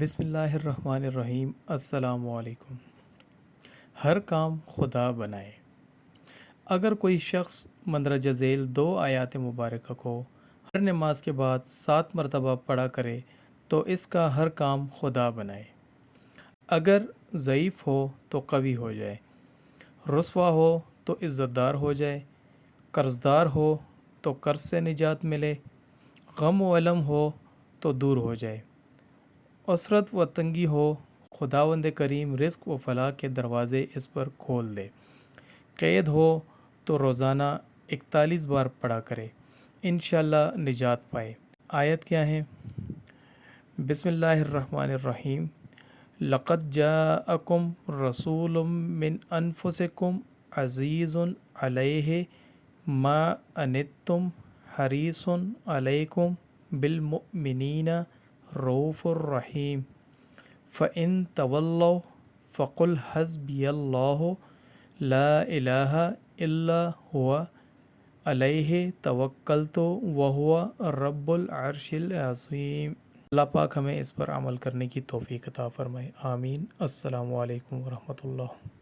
بسم اللہ الرحمن الرحیم۔ السلام علیکم۔ ہر کام خدا بنائے۔ اگر کوئی شخص مندرجہ ذیل 2 آیات مبارکہ کو ہر نماز کے بعد 7 مرتبہ پڑھا کرے تو اس کا ہر کام خدا بنائے۔ اگر ضعیف ہو تو قوی ہو جائے، رسوا ہو تو عزت دار ہو جائے، قرض دار ہو تو قرض سے نجات ملے، غم و الم ہو تو دور ہو جائے، عسرت و تنگی ہو، خداوند کریم رزق و فلاح کے دروازے اس پر کھول دے، قید ہو تو روزانہ 41 بار پڑھا کرے، انشاءاللہ نجات پائے۔ آیت کیا ہے؟ بسم اللہ الرحمن الرحیم۔ لقد جاءکم رسول من انفسکم عزیز علیہ ما عنتم حریص علیکم بالمؤمنین رؤوف الرحیم فإن تولوا فقل حسبی اللہ لا الہ الا هو علیہ توکلت وہو رب العرش العظیم۔ اللہ پاک ہمیں اس پر عمل کرنے کی توفیق عطا فرمائے، آمین۔ السلام علیکم ورحمۃ اللہ۔